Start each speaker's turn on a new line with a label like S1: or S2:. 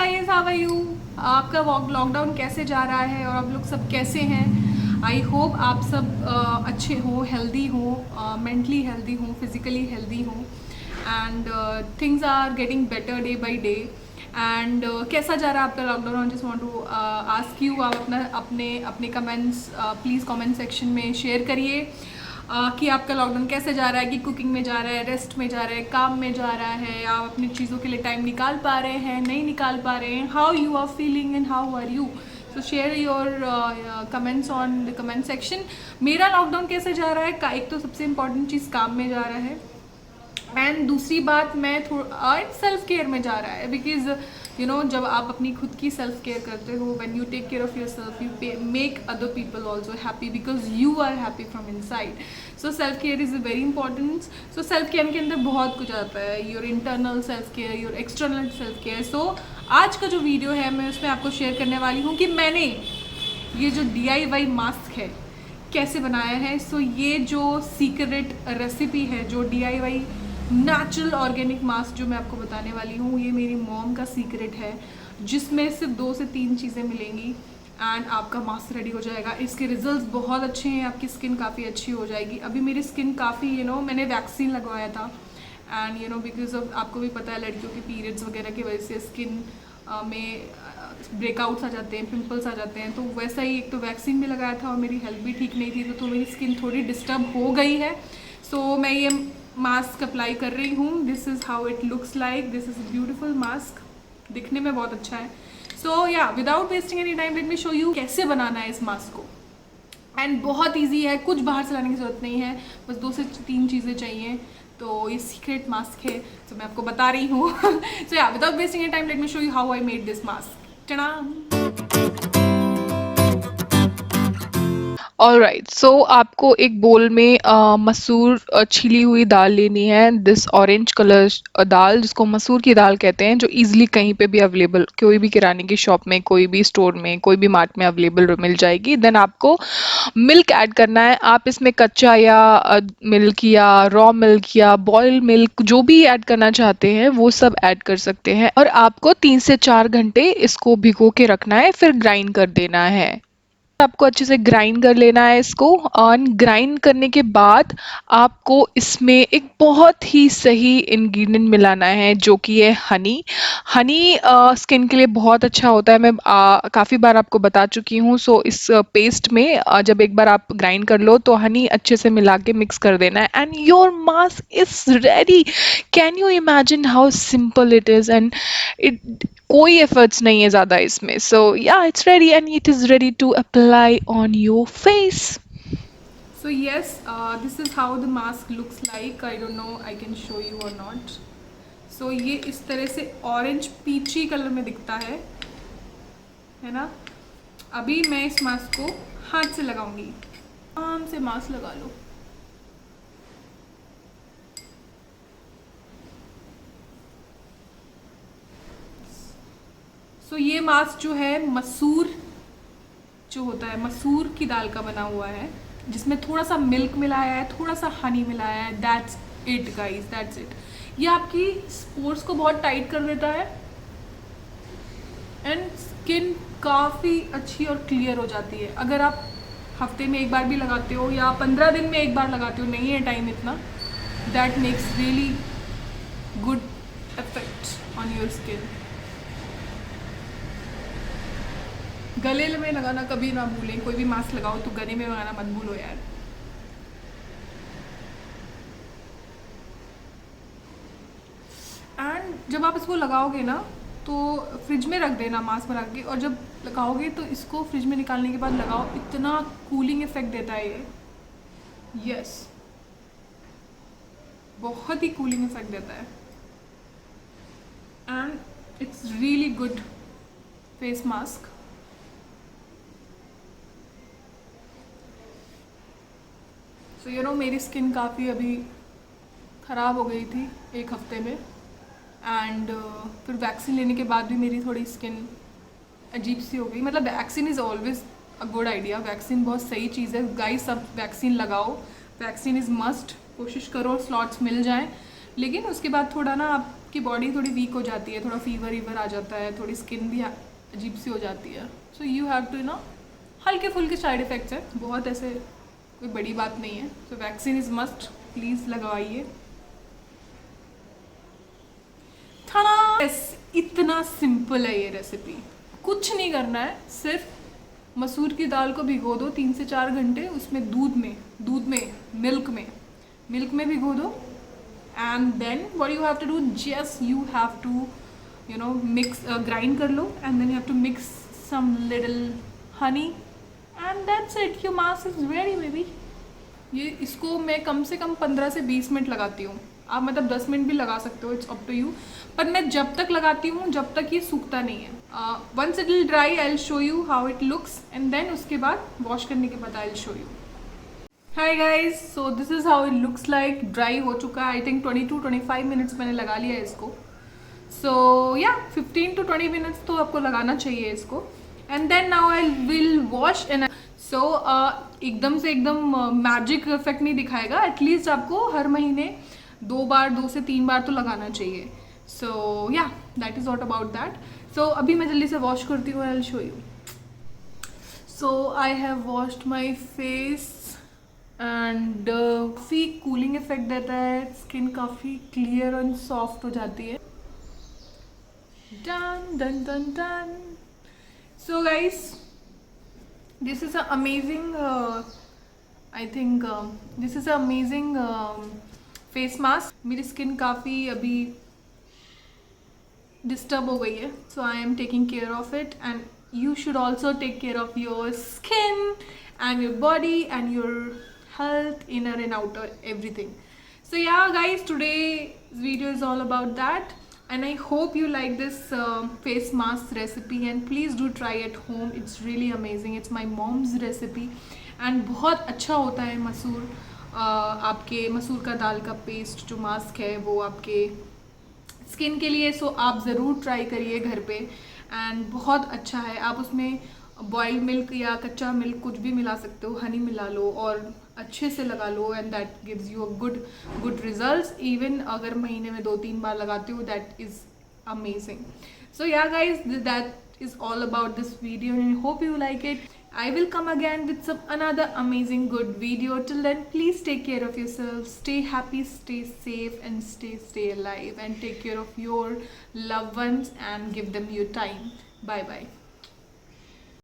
S1: Guys, how are you. आपका lockdown कैसे जा रहा है और आप लोग सब कैसे हैं। आई होप आप सब अच्छे हो, हेल्दी हो, मेंटली हेल्दी हो, फिजिकली हेल्दी हो and things are getting better day by day. And कैसा जा रहा है आपका lockdown. I just want to ask you, आप अपने अपने कमेंट्स प्लीज़ कमेंट सेक्शन में शेयर करिए कि आपका लॉकडाउन कैसे जा रहा है, कि कुकिंग में जा रहा है, रेस्ट में जा रहा है, काम में जा रहा है, आप अपनी चीज़ों के लिए टाइम निकाल पा रहे हैं, नहीं निकाल पा रहे हैं, how you are feeling and how are you. So share your comments on the comment section. मेरा लॉकडाउन कैसे जा रहा है, एक तो सबसे इम्पॉर्टेंट चीज़ काम में जा रहा है एंड दूसरी बात मैं थोड़ा सेल्फ केयर में जा रहा है। बिकॉज यू नो जब आप अपनी खुद की सेल्फ केयर करते हो, when you take care of yourself, you make other people also happy because you are happy from inside. So self care is very important. So self care के अंदर बहुत कुछ आता है, your internal self care, your external self care. So आज का जो video है मैं उसमें आपको शेयर करने वाली हूँ कि मैंने ये जो DIY मास्क है कैसे बनाया है। सो ये जो सीक्रेट रेसिपी है, जो DIY नेचुरल ऑर्गेनिक मास्क जो मैं आपको बताने वाली हूँ, ये मेरी मॉम का सीक्रेट है, जिसमें सिर्फ 2 से 3 चीज़ें मिलेंगी एंड आपका मास्क रेडी हो जाएगा। इसके रिजल्ट्स बहुत अच्छे हैं, आपकी स्किन काफ़ी अच्छी हो जाएगी। अभी मेरी स्किन काफ़ी मैंने वैक्सीन लगवाया था एंड बिकॉज ऑफ, आपको भी पता है, लड़कियों के पीरियड्स वगैरह की वजह से स्किन में ब्रेकआउट्स आ जाते हैं, पिंपल्स आ जाते हैं। तो वैसा ही एक तो वैक्सीन भी लगाया था और मेरी हेल्थ भी ठीक नहीं थी, तो मेरी स्किन थोड़ी डिस्टर्ब हो गई है। सो मैं ये मास्क अप्लाई कर रही हूँ। This is how it looks like. This is a beautiful mask, दिखने में बहुत अच्छा है। सो yeah without wasting any time let me show you कैसे बनाना है इस मास्क को। एंड बहुत ईजी है, कुछ बाहर से लाने की ज़रूरत नहीं है, बस 2 से 3 चीज़ें चाहिए। तो ये सीक्रेट मास्क है, तो मैं आपको बता रही हूँ। So yeah without wasting any time let me show you how I made this mask.
S2: Alright, so आपको एक बोल में मसूर छिली हुई दाल लेनी है। दिस ऑरेंज कलर दाल, जिसको मसूर की दाल कहते हैं, जो इजीली कहीं पे भी अवेलेबल, कोई भी किराने की शॉप में, कोई भी स्टोर में, कोई भी मार्ट में अवेलेबल मिल जाएगी। देन आपको मिल्क ऐड करना है। आप इसमें कच्चा या मिल्क या रॉ मिल्क या बॉइल्ड मिल्क जो भी ऐड करना चाहते हैं वो सब ऐड कर सकते हैं। और आपको 3 से 4 घंटे इसको भिगो के रखना है, फिर ग्राइंड कर देना है। आपको अच्छे से ग्राइंड कर लेना है इसको। और ग्राइंड करने के बाद आपको इसमें एक बहुत ही सही इंग्रेडिएंट मिलाना है, जो कि है हनी। हनी स्किन के लिए बहुत अच्छा होता है, मैं काफ़ी बार आपको बता चुकी हूँ। सो इस पेस्ट में जब एक बार आप ग्राइंड कर लो तो हनी अच्छे से मिला के मिक्स कर देना है and your mask is ready. Can you imagine how simple it is and it, कोई एफर्ट्स नहीं है ज़्यादा इसमें। So yeah it's ready and it is ready to apply on your face.
S1: So yes, this is how the mask looks like. I don't know I can show you or not. So ये इस तरह से orange पीची colour में दिखता है ना। अभी मैं इस मास्क को हाथ से लगाऊंगी। आराम से मास्क लगा लो। So ये मास्क जो है मसूर जो होता है, मसूर की दाल का बना हुआ है, जिसमें थोड़ा सा मिल्क मिलाया है, थोड़ा सा हनी मिलाया है। That's it guys, that's it. ये आपकी स्पोर्स को बहुत टाइट कर देता है एंड स्किन काफ़ी अच्छी और क्लियर हो जाती है। अगर आप हफ्ते में एक बार भी लगाते हो या 15 दिन में एक बार लगाते हो, नहीं है टाइम इतना, that makes really good effect on your skin. गले में लगाना कभी ना भूलें, कोई भी मास्क लगाओ तो गले में लगाना मत भूलो यार। एंड जब आप इसको लगाओगे ना तो फ्रिज में रख देना मास्क बना के, और जब लगाओगे तो इसको फ्रिज में निकालने के बाद लगाओ, इतना कूलिंग इफेक्ट देता है ये। यस, बहुत ही कूलिंग इफेक्ट देता है and it's really good face mask. So मेरी स्किन काफ़ी अभी ख़राब हो गई थी 1 हफ्ते में एंड फिर वैक्सीन लेने के बाद भी मेरी थोड़ी स्किन अजीब सी हो गई। मतलब vaccine is always a good idea, vaccine बहुत सही चीज़ है गाइस, सब वैक्सीन लगाओ, वैक्सीन इज़ मस्ट। कोशिश करो स्लॉट्स मिल जाएं, लेकिन उसके बाद थोड़ा ना आप आपकी बॉडी थोड़ी वीक हो जाती है, थोड़ा फीवर वीवर आ जाता है, थोड़ी स्किन भी अजीब सी हो जाती है. सो यू हैव टू हल्के फुल्के साइड इफ़ेक्ट्स हैं, बहुत ऐसे कोई बड़ी बात नहीं है. सो वैक्सीन इज़ मस्ट, प्लीज़ लगवाइए. इतना सिंपल है ये रेसिपी, कुछ नहीं करना है. सिर्फ मसूर की दाल को भिगो दो 3 से 4 घंटे, उसमें मिल्क में भिगो दो. And then what you have to do, just you have to mix, grind कर लो. And then you have to mix some little honey and that's it. Your mask is ready baby. ये इसको मैं कम से कम 15 से 20 मिनट लगाती हूँ. आप मतलब 10 मिनट भी लगा सकते हो, इट्स अप टू यू. पर मैं जब तक लगाती हूँ जब तक ये सूखता नहीं है. Once it will dry I will show you how it looks and then उसके बाद वॉश करने के बाद I will show you. Hi guys, so this is how it looks like. Dry हो चुका है. आई थिंक 22-25 मिनट्स मैंने लगा लिया है इसको. सो या 15 to 20 मिनट्स तो आपको लगाना चाहिए इसको. And then now I will wash. And so एकदम से मैजिक इफेक्ट नहीं दिखाएगा. एटलीस्ट आपको हर महीने 2 से 3 बार तो लगाना चाहिए. So yeah that is what about that. So अभी मैं जल्दी से वॉश करती हूँ. I will show you. So I have washed my face and काफ़ी कूलिंग इफेक्ट देता है. स्किन काफ़ी क्लियर एंड सॉफ्ट हो जाती है. Done done done done. So guys, this is a amazing I think this is a amazing face mask. मेरी skin काफ़ी अभी डिस्टर्ब हो गई है. So I am taking care of it and you should also take care of your skin and your body and your health, inner and outer, everything. So yeah guys, today's video is all about that. And I hope you like this face mask recipe and please do try at home. It's really amazing. It's my mom's recipe and बहुत अच्छा होता है मसूर. आपके मसूर का दाल का paste जो मास्क है वो आपके स्किन के लिए. सो आप ज़रूर ट्राई करिए घर पे एंड बहुत अच्छा है. आप उसमें बॉइल्ड मिल्क या कच्चा मिल्क कुछ भी मिला सकते हो, हनी मिला लो और अच्छे से लगा लो and that gives you a good results. Even अगर महीने में 2-3 बार लगाते हो, that is amazing. So yeah guys, that is all about this video and I hope you like it. I will come again with another amazing good video. Till then, please take care of yourself. Stay happy, stay safe and stay alive and take care of your loved ones and give them your time. Bye bye.